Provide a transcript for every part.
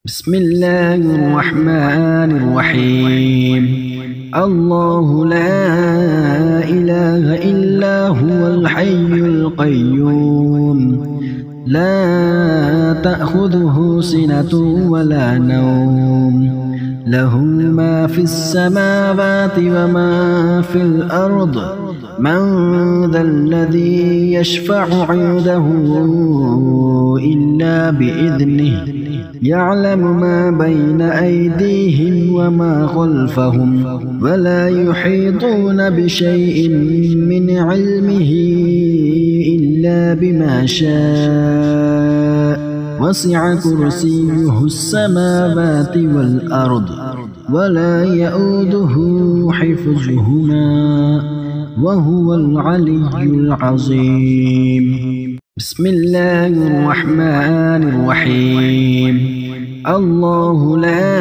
بسم الله الرحمن الرحيم. الله لا إله إلا هو الحي القيوم، لا تأخذه سنة ولا نوم، له ما في السماوات وما في الأرض. من ذا الذي يشفع عنده إلا بإذنه، يعلم ما بين أيديهم وما خلفهم، ولا يحيطون بشيء من علمه إلا بما شاء. وسع كرسيه السماوات والأرض، ولا يئوده حفظهما، وهو العلي العظيم. بسم الله الرحمن الرحيم. الله لا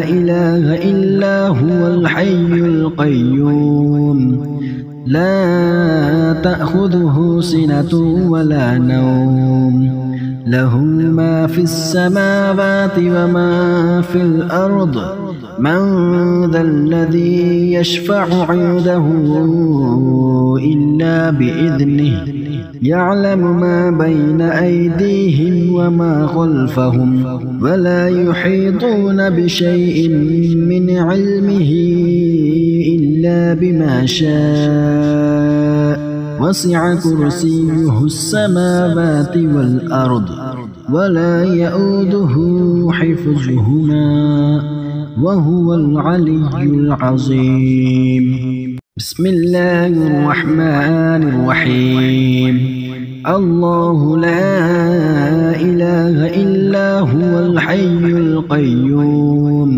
إله إلا هو الحي القيوم، لا تأخذه سنة ولا نوم، له ما في السماوات وما في الأرض. من ذا الذي يشفع عنده إلا بإذنه، يعلم ما بين أيديهم وما خلفهم، ولا يحيطون بشيء من علمه إلا بما شاء. وسع كرسيه السماوات والأرض، ولا يئوده حفظهما، وهو العلي العظيم. بسم الله الرحمن الرحيم. الله لا إله إلا هو الحي القيوم،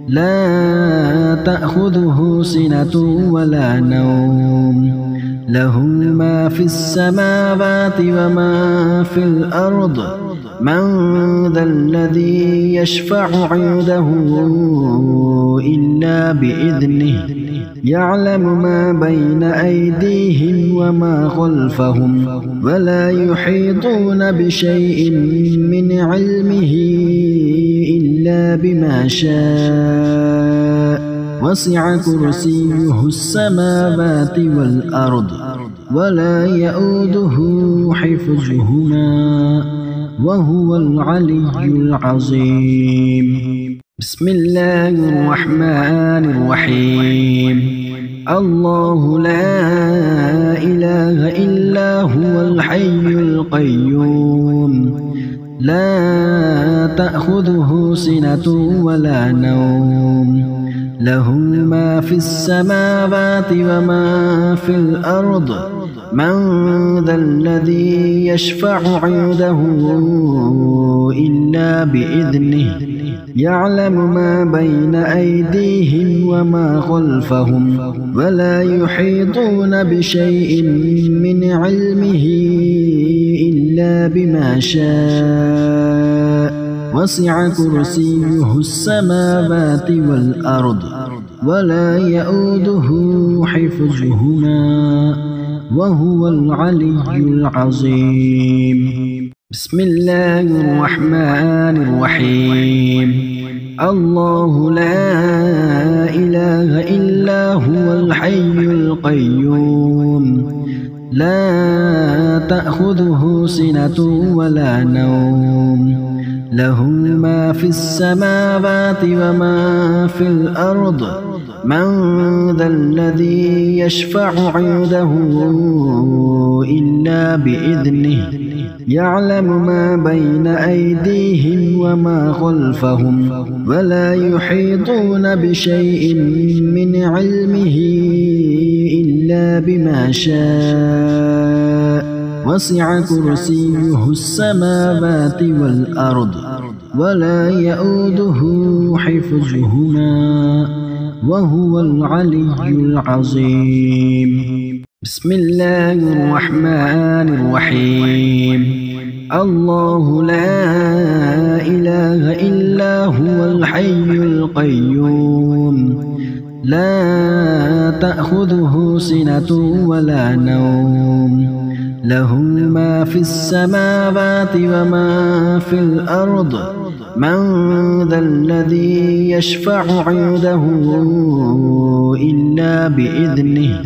لا تأخذه سنة ولا نوم، له ما في السماوات وما في الأرض. من ذا الذي يشفع عنده إلا بإذنه، يعلم ما بين أيديهم وما خلفهم، ولا يحيطون بشيء من علمه إلا بما شاء. وسع كرسيه السماوات والأرض، ولا يئوده حفظهما، وهو العلي العظيم. بسم الله الرحمن الرحيم. الله لا إله إلا هو الحي القيوم، لا تأخذه سنة ولا نوم، له ما في السماوات وما في الأرض. من ذا الذي يشفع عنده إلا بإذنه، يعلم ما بين أيديهم وما خلفهم، ولا يحيطون بشيء من علمه إلا بما شاء. وسع كرسيه السماوات والأرض، ولا يئوده حفظهما، وهو العلي العظيم. بسم الله الرحمن الرحيم. الله لا إله إلا هو الحي القيوم، لا تأخذه سنة ولا نوم، له ما في السماوات وما في الأرض. من ذا الذي يشفع عنده إلا بإذنه، يعلم ما بين أيديهم وما خلفهم، ولا يحيطون بشيء من علمه إلا بما شاء. وسع كرسيه السماوات والأرض، ولا يئوده حفظهما، وهو العلي العظيم. بسم الله الرحمن الرحيم. الله لا إله إلا هو الحي القيوم، لا تأخذه سنة ولا نوم، له ما في السماوات وما في الأرض. من ذا الذي يشفع عنده إلا بإذنه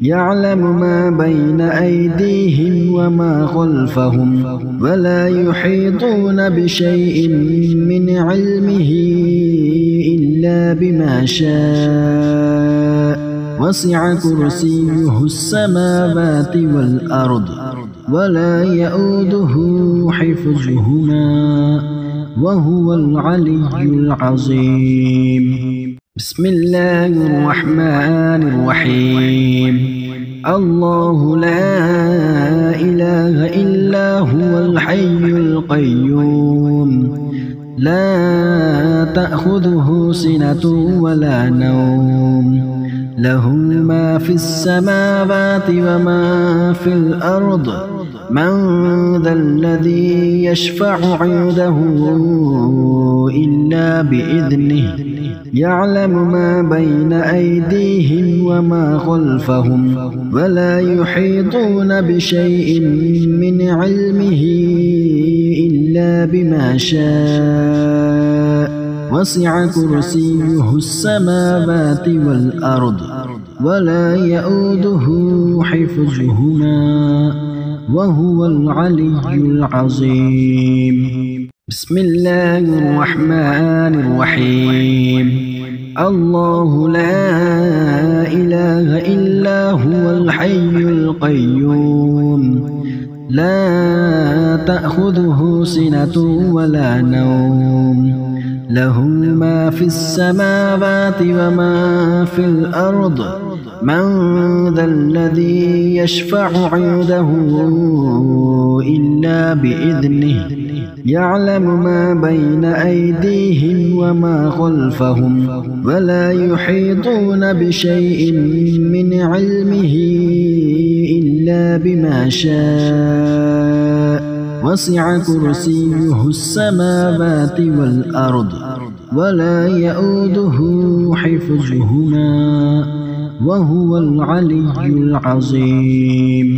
يعلم ما بين أيديهم وما خلفهم ولا يحيطون بشيء من علمه إلا بما شاء وسع كرسيه السماوات والأرض ولا يؤوده حفظهما وهو العلي العظيم. بسم الله الرحمن الرحيم. الله لا إله إلا هو الحي القيوم لا تأخذه سنة ولا نوم له ما في السماوات وما في الأرض من ذا الذي يشفع عنده إلا بإذنه يعلم ما بين أيديهم وما خلفهم ولا يحيطون بشيء من علمه إلا بما شاء وسع كرسيه السماوات والأرض ولا يؤوده حفظهما وهو العلي العظيم. بسم الله الرحمن الرحيم. الله لا إله إلا هو الحي القيوم لا تأخذه سنة ولا نوم له ما في السماوات وما في الأرض من ذا الذي يشفع عنده إلا بإذنه يعلم ما بين أيديهم وما خلفهم ولا يحيطون بشيء من علمه إلا بما شاء وسع كرسيه السماوات والأرض ولا يؤوده حفظهما وهو العلي العظيم.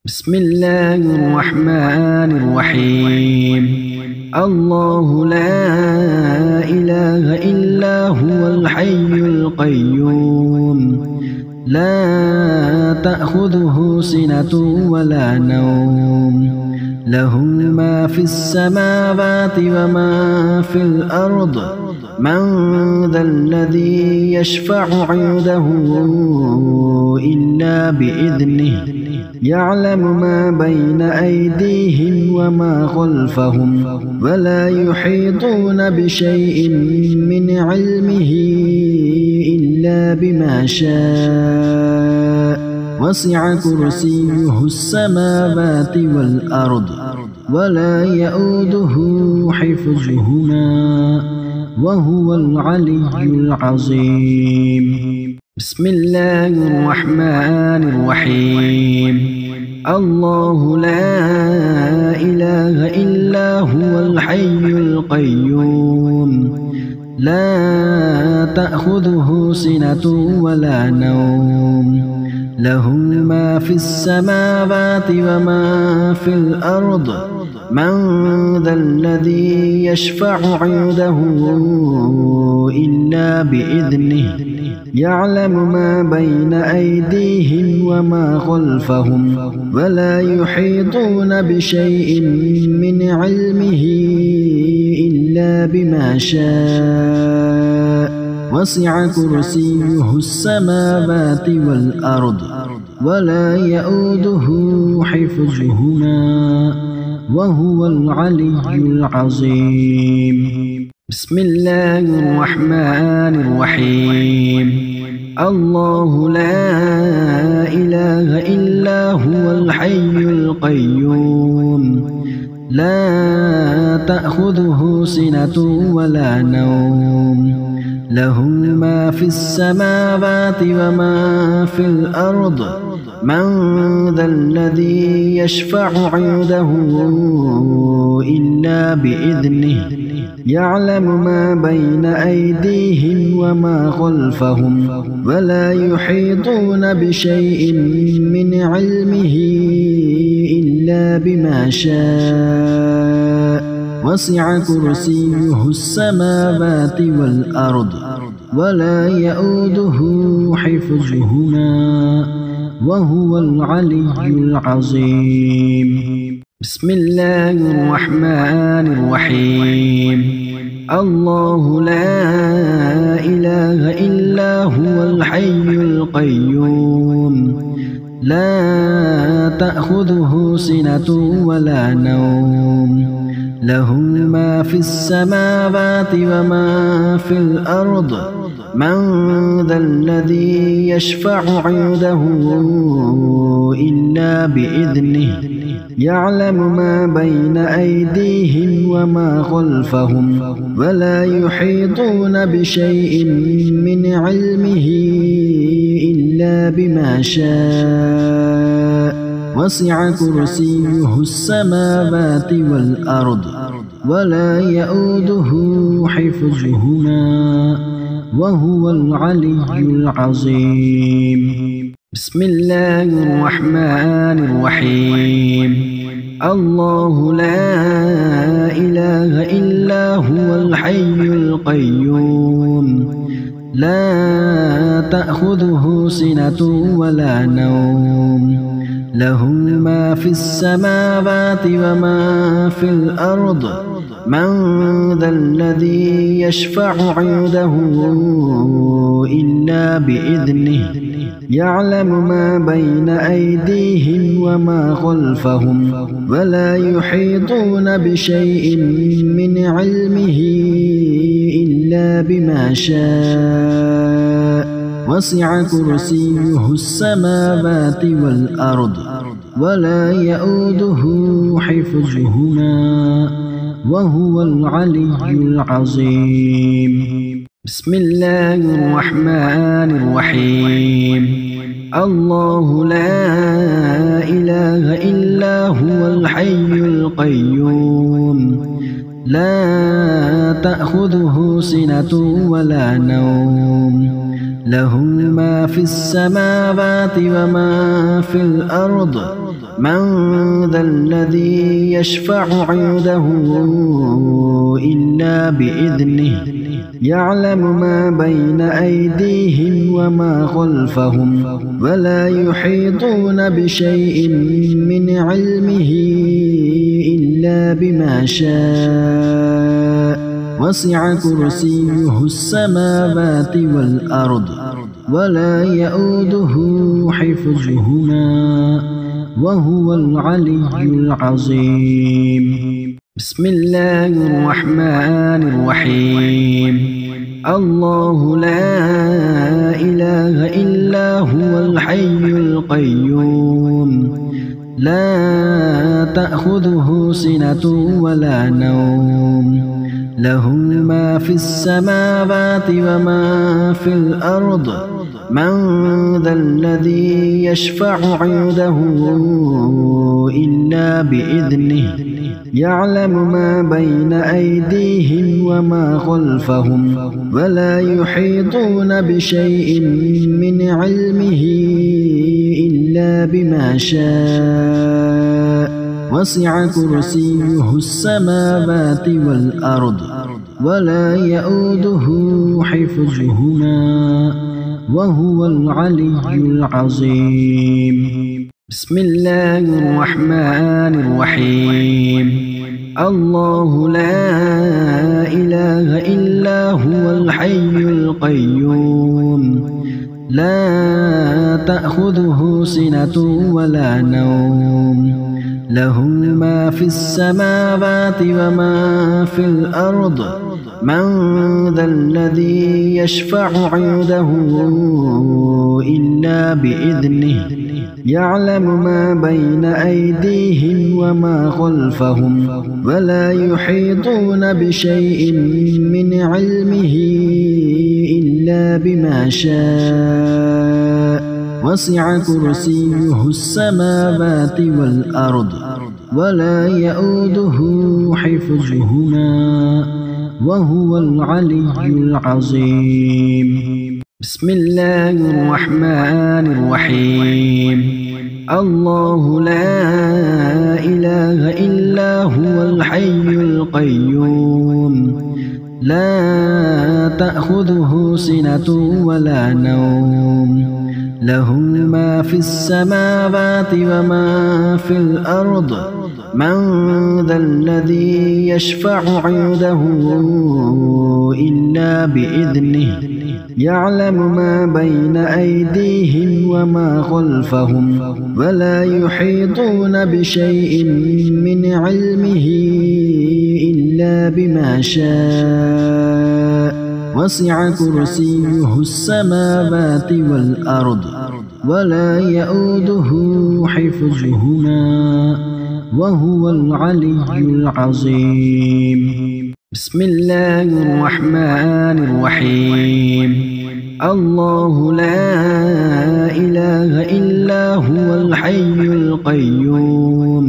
بسم الله الرحمن الرحيم. الله لا إله إلا هو الحي القيوم لا تأخذه سنة ولا نوم له ما في السماوات وما في الأرض من ذا الذي يشفع عنده إلا بإذنه يعلم ما بين أيديهم وما خلفهم ولا يحيطون بشيء من علمه إلا بما شاء وسع كرسيه السماوات والأرض ولا يؤوده حفظهما وهو العلي العظيم. بسم الله الرحمن الرحيم. الله لا إله إلا هو الحي القيوم لا تأخذه سنة ولا نوم له ما في السماوات وما في الأرض من ذا الذي يشفع عنده إلا بإذنه يعلم ما بين أيديهم وما خلفهم ولا يحيطون بشيء من علمه إلا بما شاء وسع كرسيه السماوات والأرض ولا يؤوده حفظهما وهو العلي العظيم. بسم الله الرحمن الرحيم. الله لا إله إلا هو الحي القيوم لا تأخذه سنة ولا نوم له ما في السماوات وما في الأرض من ذا الذي يشفع عنده إلا بإذنه يعلم ما بين أيديهم وما خلفهم ولا يحيطون بشيء من علمه إلا بما شاء وسع كرسيه السماوات والأرض ولا يؤوده حفظهما وهو العلي العظيم. بسم الله الرحمن الرحيم. الله لا إله إلا هو الحي القيوم لا تأخذه سنة ولا نوم له ما في السماوات وما في الأرض من ذا الذي يشفع عنده إلا بإذنه يعلم ما بين أيديهم وما خلفهم ولا يحيطون بشيء من علمه إلا بما شاء وسع كرسيه السماوات والأرض ولا يؤوده حفظهما وهو العلي العظيم. بسم الله الرحمن الرحيم. الله لا إله إلا هو الحي القيوم لا تأخذه سنة ولا نوم له ما في السماوات وما في الأرض من ذا الذي يشفع عنده إلا بإذنه يعلم ما بين أيديهم وما خلفهم ولا يحيطون بشيء من علمه إلا بما شاء وسع كرسيه السماوات والأرض ولا يؤوده حفظهما وهو العلي العظيم. بسم الله الرحمن الرحيم. الله لا إله إلا هو الحي القيوم لا تأخذه سنة ولا نوم له ما في السماوات وما في الأرض من ذا الذي يشفع عنده إلا بإذنه يعلم ما بين أيديهم وما خلفهم ولا يحيطون بشيء من علمه إلا بما شاء وسع كرسيه السماوات والأرض ولا يؤوده حفظهما وهو العلي العظيم. بسم الله الرحمن الرحيم. الله لا إله إلا هو الحي القيوم لا تأخذه سنة ولا نوم له ما في السماوات وما في الأرض من ذا الذي يشفع عنده إلا بإذنه يعلم ما بين أيديهم وما خلفهم ولا يحيطون بشيء من علمه إلا بما شاء وسع كرسيه السماوات والأرض ولا يؤوده حفظهما وهو العلي العظيم. بسم الله الرحمن الرحيم. الله لا إله إلا هو الحي القيوم لا تأخذه سنة ولا نوم له ما في السماوات وما في الأرض من ذا الذي يشفع عنده إلا بإذنه يعلم ما بين أيديهم وما خلفهم ولا يحيطون بشيء من علمه إلا بما شاء وسع كرسيه السماوات والأرض ولا يؤوده حفظهما وهو العلي العظيم. بسم الله الرحمن الرحيم. الله لا إله إلا هو الحي القيوم لا تأخذه سنة ولا نوم له ما في السماوات وما في الأرض من ذا الذي يشفع عنده إلا بإذنه يعلم ما بين أيديهم وما خلفهم ولا يحيطون بشيء من علمه إلا بما شاء وسع كرسيه السماوات والأرض ولا يؤوده حفظهما وهو العلي العظيم. بسم الله الرحمن الرحيم. الله لا إله إلا هو الحي القيوم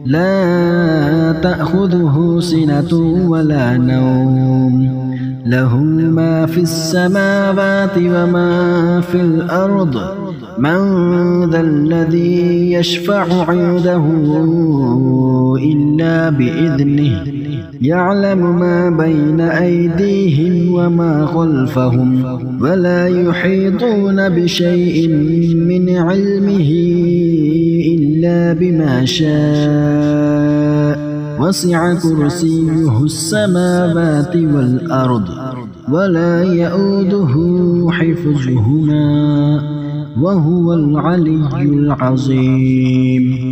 لا تأخذه سنة ولا نوم له ما في السماوات وما في الأرض من ذا الذي يشفع عنده إلا بإذنه يعلم ما بين أيديهم وما خلفهم ولا يحيطون بشيء من علمه إلا بما شاء وسع كرسيه السماوات والأرض ولا يؤوده حفظهما وهو العلي العظيم.